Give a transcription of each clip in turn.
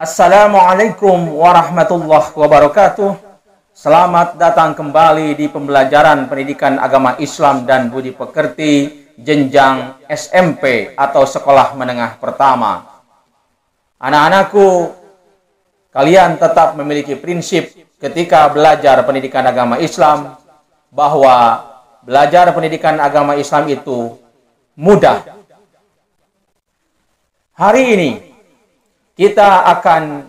Assalamualaikum warahmatullahi wabarakatuh. Selamat datang kembali di pembelajaran pendidikan agama Islam dan budi pekerti jenjang SMP atau sekolah menengah pertama. Anak-anakku, kalian tetap memiliki prinsip ketika belajar pendidikan agama Islam bahwa belajar pendidikan agama Islam itu mudah. Hari ini kita akan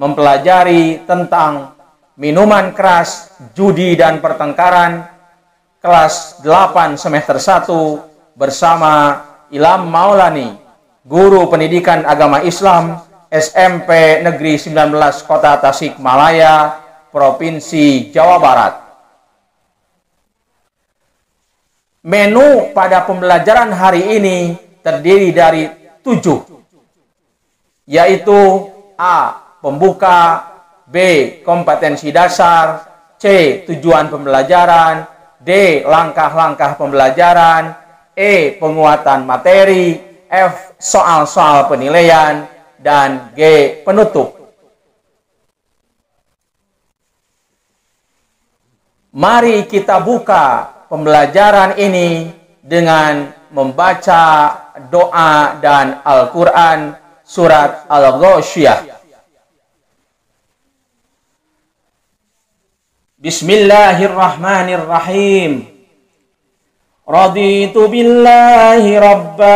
mempelajari tentang minuman keras, judi dan pertengkaran kelas 8 semester 1 bersama Ilham Maulani, guru pendidikan agama Islam SMP Negeri 19 Kota Tasikmalaya, Provinsi Jawa Barat. Menu pada pembelajaran hari ini terdiri dari 7, yaitu A. Pembuka, B. Kompetensi dasar, C. Tujuan pembelajaran, D. Langkah-langkah pembelajaran, E. Penguatan materi, F. Soal-soal penilaian, dan G. Penutup. Mari kita buka pembelajaran ini dengan membaca doa dan Al-Quran surat Al-Ghasyiyah. Bismillahirrahmanirrahim. Raditu billahi rabba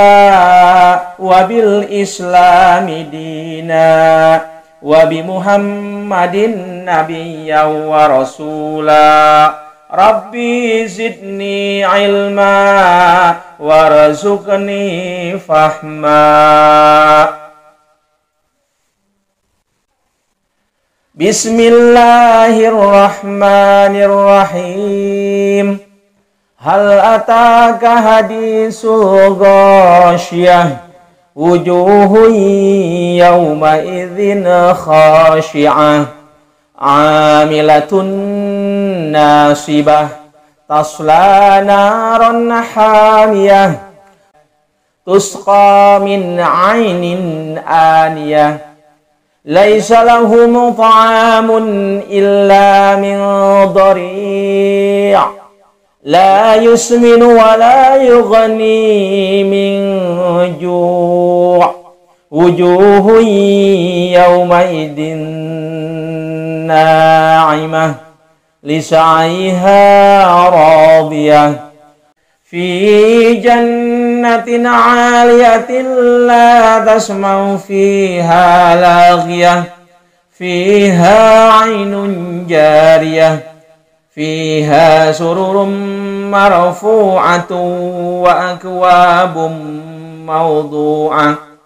wa bil islami dina wa bi Muhammadin nabiyya wa rasula. Rabbi zidni ilma warzuqni fahma. Bismillahirrahmanirrahim. Hal ataka hadisul ghasyiyah, wujuhun yawma idzin khashi'ah, amilatun nasibah, tasla naran hamiyah, tusqa min ainin aniyah, laisa lahum ta'amun illa min dhari', la yusminu wa la yughni min ju', wujuhun yawma idin na'imah, lisa'aiha radiyah, fi jannatin 'aliyatin la tasma'u fiha laghiyah, fiha 'ainun jariyah, fiha sururum marfu'atun wa akwabum mawdu'ah,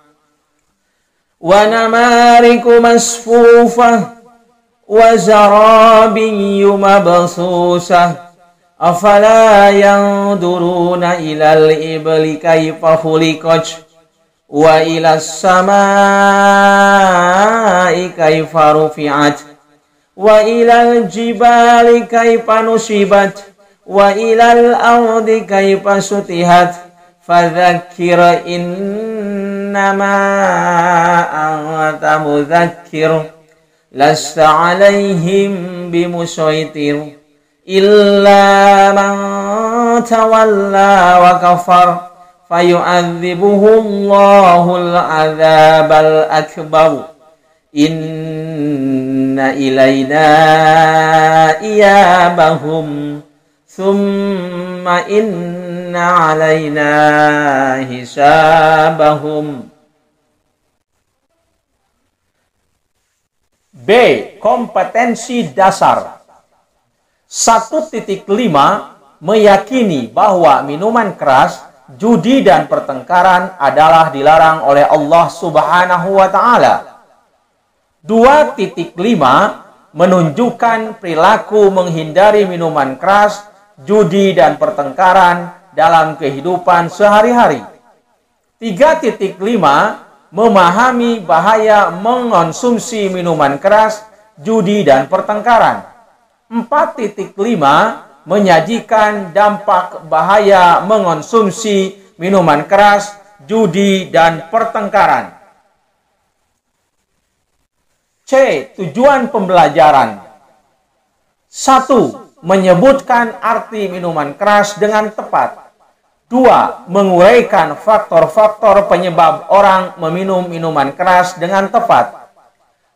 wa namariku masfufah, wa zarabiyyu mabsusah, afala yanzuruna ilal ibli kaifa khuliqat, wa ilas samai kaifa rufi'at, wa ilal jibali kaifa nusibat, wa ilal ardi kaifa sutihat, fadzakkir innama anta mudzakkir, lasta alaihim bimusaitir, illa man tawalla wa kafar, fayu'adzibuhu Allahul adzabal akbar, inna ilayna iyabahum, thumma inna alayna hisabahum. B. Kompetensi dasar. 1.5 meyakini bahwa minuman keras, judi dan pertengkaran adalah dilarang oleh Allah Subhanahu wa taala. 2.5 menunjukkan perilaku menghindari minuman keras, judi dan pertengkaran dalam kehidupan sehari-hari. 3.5 memahami bahaya mengonsumsi minuman keras, judi dan pertengkaran. 4.5 menyajikan dampak bahaya mengonsumsi minuman keras, judi, dan pertengkaran. C. Tujuan pembelajaran. 1. Menyebutkan arti minuman keras dengan tepat. 2. Menguraikan faktor-faktor penyebab orang meminum minuman keras dengan tepat.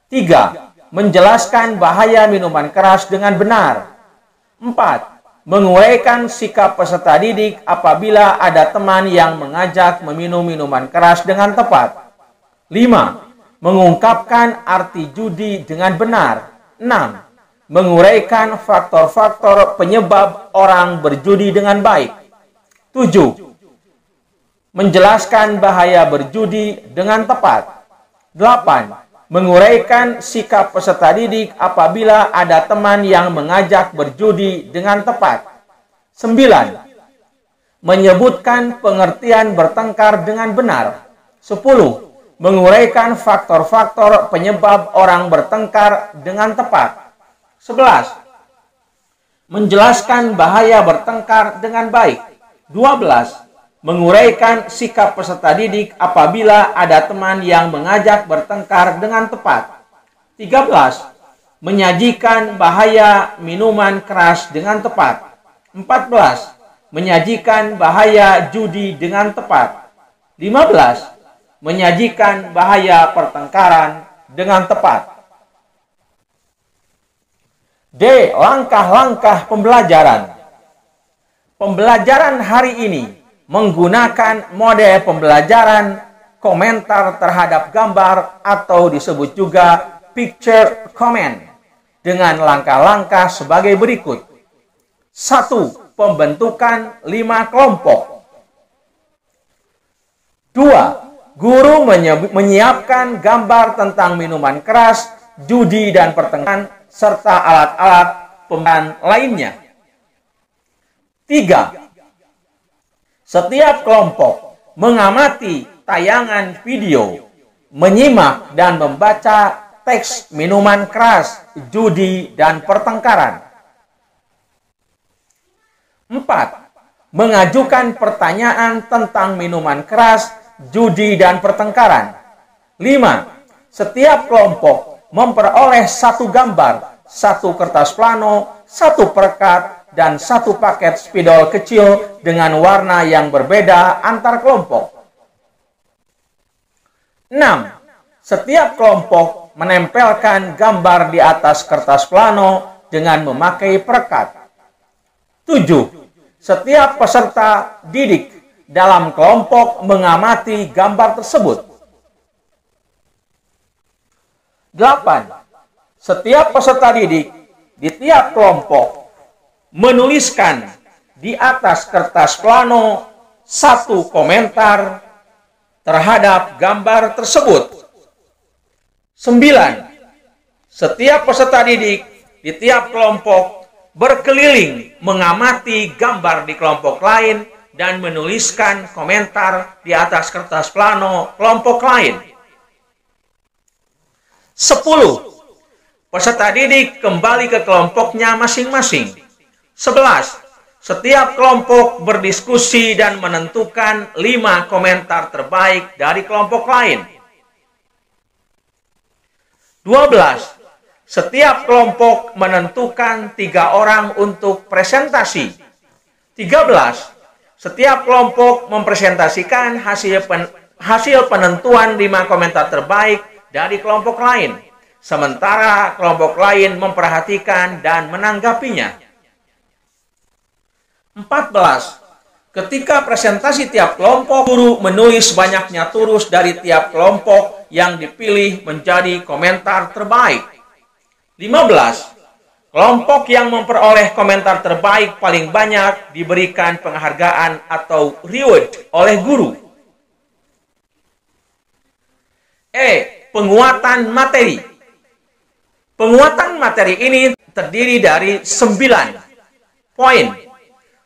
3. Menjelaskan bahaya minuman keras dengan benar. 4. Menguraikan sikap peserta didik apabila ada teman yang mengajak meminum minuman keras dengan tepat. 5. Mengungkapkan arti judi dengan benar. 6. Menguraikan faktor-faktor penyebab orang berjudi dengan baik. 7. Menjelaskan bahaya berjudi dengan tepat. 8. Menguraikan sikap peserta didik apabila ada teman yang mengajak berjudi dengan tepat. 9. Menyebutkan pengertian bertengkar dengan benar. 10. Menguraikan faktor-faktor penyebab orang bertengkar dengan tepat. 11. Menjelaskan bahaya bertengkar dengan baik. 12. Menguraikan sikap peserta didik apabila ada teman yang mengajak bertengkar dengan tepat. 13. Menyajikan bahaya minuman keras dengan tepat. 14. Menyajikan bahaya judi dengan tepat. 15. Menyajikan bahaya pertengkaran dengan tepat. D. Langkah-langkah pembelajaran. Pembelajaran hari ini menggunakan mode pembelajaran komentar terhadap gambar atau disebut juga picture comment dengan langkah-langkah sebagai berikut. 1. Pembentukan 5 kelompok. 2. Guru menyiapkan gambar tentang minuman keras, judi dan pertengkaran serta alat-alat pemain lainnya. 3. Setiap kelompok mengamati tayangan video, menyimak dan membaca teks minuman keras, judi dan pertengkaran. 4. Mengajukan pertanyaan tentang minuman keras, judi dan pertengkaran. 5. Setiap kelompok memperoleh 1 gambar, 1 kertas plano, 1 perekat, dan 1 paket spidol kecil dengan warna yang berbeda antar kelompok. 6. Setiap kelompok menempelkan gambar di atas kertas plano dengan memakai perekat. 7. Setiap peserta didik dalam kelompok mengamati gambar tersebut. 8. Setiap peserta didik di tiap kelompok menuliskan di atas kertas plano 1 komentar terhadap gambar tersebut. 9. Setiap peserta didik di tiap kelompok berkeliling mengamati gambar di kelompok lain dan menuliskan komentar di atas kertas plano kelompok lain. 10. Peserta didik kembali ke kelompoknya masing-masing. 11. Setiap kelompok berdiskusi dan menentukan 5 komentar terbaik dari kelompok lain. 12. Setiap kelompok menentukan 3 orang untuk presentasi. 13. Setiap kelompok mempresentasikan hasil penentuan 5 komentar terbaik dari kelompok lain, sementara kelompok lain memperhatikan dan menanggapinya. 14. Ketika presentasi tiap kelompok, guru menulis banyaknya tulis dari tiap kelompok yang dipilih menjadi komentar terbaik. 15. Kelompok yang memperoleh komentar terbaik paling banyak diberikan penghargaan atau reward oleh guru. Penguatan materi. Penguatan materi ini terdiri dari 9 poin.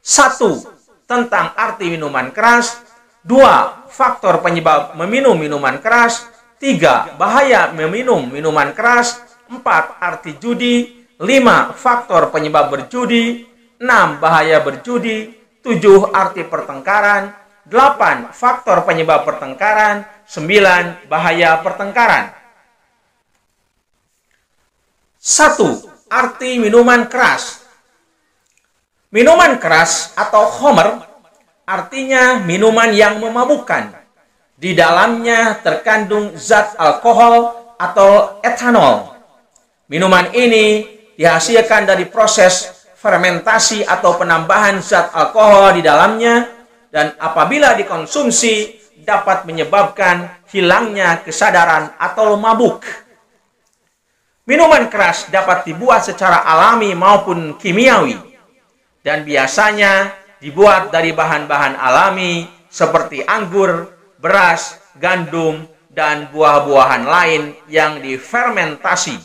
1. Tentang arti minuman keras. 2. Faktor penyebab meminum minuman keras. 3. Bahaya meminum minuman keras. 4. Arti judi. 5. Faktor penyebab berjudi. 6. Bahaya berjudi. 7. Arti pertengkaran. 8. Faktor penyebab pertengkaran. 9. Bahaya pertengkaran. 1. Arti minuman keras. Minuman keras atau khamr artinya minuman yang memabukkan. Di dalamnya terkandung zat alkohol atau etanol. Minuman ini dihasilkan dari proses fermentasi atau penambahan zat alkohol di dalamnya, dan apabila dikonsumsi dapat menyebabkan hilangnya kesadaran atau mabuk. Minuman keras dapat dibuat secara alami maupun kimiawi, dan biasanya dibuat dari bahan-bahan alami seperti anggur, beras, gandum, dan buah-buahan lain yang difermentasi.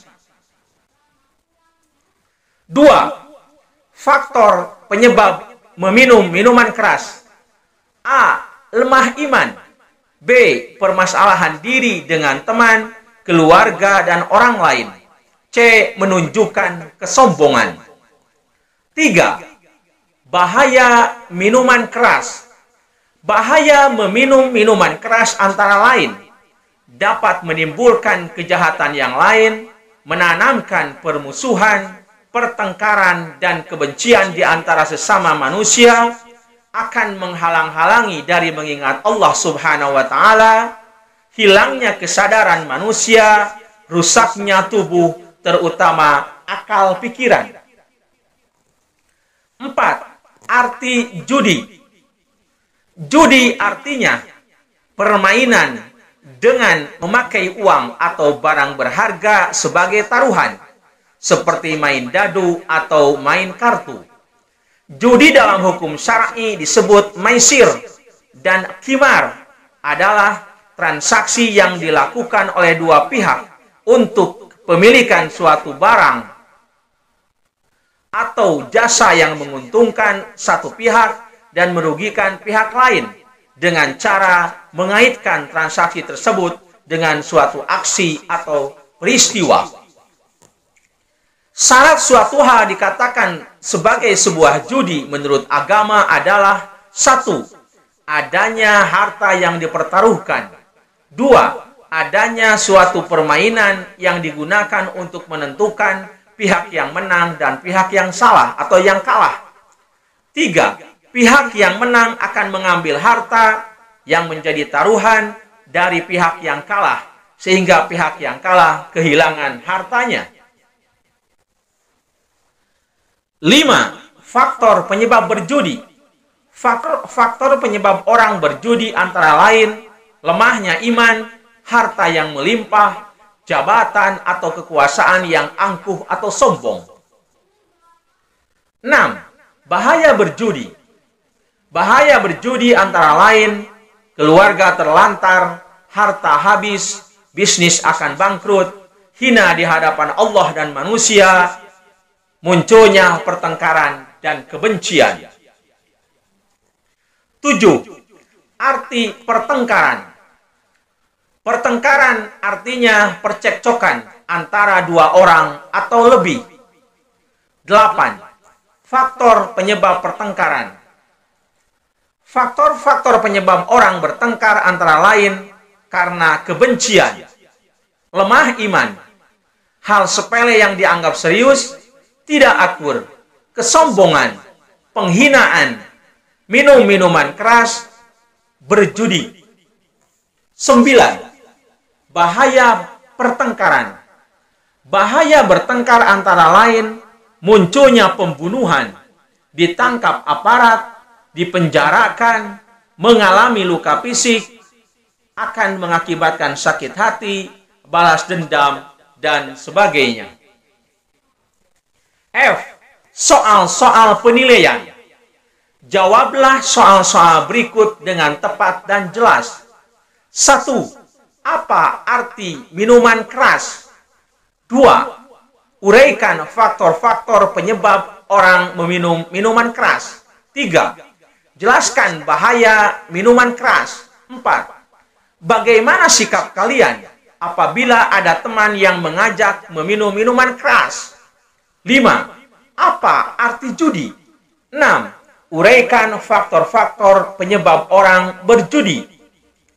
2. Faktor penyebab meminum minuman keras. A. Lemah iman. B. Permasalahan diri dengan teman, keluarga, dan orang lain. C. Menunjukkan kesombongan. 3. Bahaya minuman keras. Bahaya meminum minuman keras antara lain dapat menimbulkan kejahatan yang lain, menanamkan permusuhan, pertengkaran, dan kebencian di antara sesama manusia, akan menghalang-halangi dari mengingat Allah Subhanahu wa Ta'ala, hilangnya kesadaran manusia, rusaknya tubuh, terutama akal pikiran. 4. Arti judi. Judi artinya permainan dengan memakai uang atau barang berharga sebagai taruhan, seperti main dadu atau main kartu. Judi dalam hukum syar'i disebut maisir, dan qimar adalah transaksi yang dilakukan oleh dua pihak untuk pemilikan suatu barang atau jasa yang menguntungkan satu pihak dan merugikan pihak lain dengan cara mengaitkan transaksi tersebut dengan suatu aksi atau peristiwa. Syarat suatu hal dikatakan sebagai sebuah judi menurut agama adalah: 1. Adanya harta yang dipertaruhkan. 2. Adanya suatu permainan yang digunakan untuk menentukan pihak yang menang dan pihak yang salah atau yang kalah. 3. Pihak yang menang akan mengambil harta yang menjadi taruhan dari pihak yang kalah, sehingga pihak yang kalah kehilangan hartanya. 5. Faktor penyebab berjudi. Faktor penyebab orang berjudi antara lain lemahnya iman, harta yang melimpah, jabatan atau kekuasaan yang angkuh atau sombong. 6. Bahaya berjudi. Bahaya berjudi antara lain keluarga terlantar, harta habis, bisnis akan bangkrut, hina di hadapan Allah dan manusia, munculnya pertengkaran dan kebencian. 7. Arti pertengkaran. Pertengkaran artinya percekcokan antara dua orang atau lebih. 8. Faktor penyebab pertengkaran. Faktor-faktor penyebab orang bertengkar antara lain karena kebencian, lemah iman, hal sepele yang dianggap serius, tidak akur, kesombongan, penghinaan, minum minuman keras, berjudi. 9. Bahaya pertengkaran. Bahaya bertengkar antara lain munculnya pembunuhan, ditangkap aparat, dipenjarakan, mengalami luka fisik, akan mengakibatkan sakit hati, balas dendam, dan sebagainya. F. Soal-soal penilaian. Jawablah soal-soal berikut dengan tepat dan jelas. 1. Apa arti minuman keras? 2. Uraikan faktor-faktor penyebab orang meminum minuman keras. 3. Jelaskan bahaya minuman keras. 4. Bagaimana sikap kalian apabila ada teman yang mengajak meminum minuman keras? 5. Apa arti judi? 6. Uraikan faktor-faktor penyebab orang berjudi.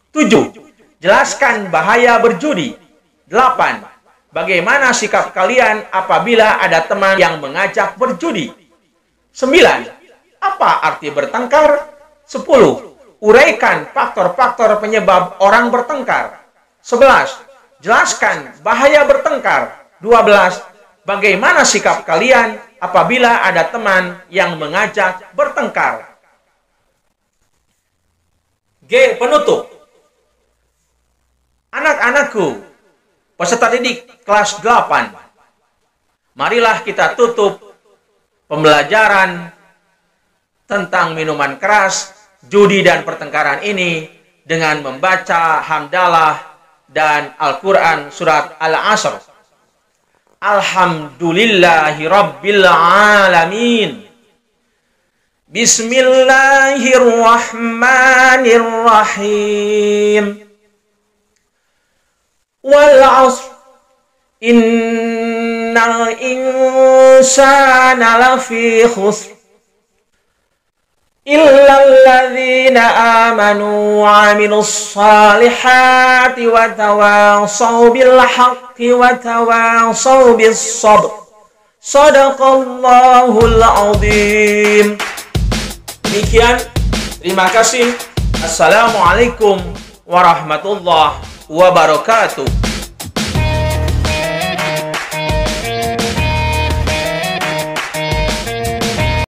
7. Jelaskan bahaya berjudi. 8. bagaimana sikap kalian apabila ada teman yang mengajak berjudi? 9. Apa arti bertengkar? 10. Uraikan faktor-faktor penyebab orang bertengkar. 11. Jelaskan bahaya bertengkar. 12. Bagaimana sikap kalian apabila ada teman yang mengajak bertengkar? G. Penutup. Anak-anakku, peserta didik kelas 8, marilah kita tutup pembelajaran tentang minuman keras, judi dan pertengkaran ini dengan membaca hamdalah dan Al-Quran surat Al-Asr. Alhamdulillahi Rabbil Alamin. Bismillahirrahmanirrahim. Wal 'asr. Innal insana lafi khusr. Illal ladzina amanu wa 'amilus salihati wa tawasaw bil haqqi wa tawasaw bis sabr. Shadaqallahul azim. Demikian, terima kasih. Assalamualaikum warahmatullahi wabarakatuh.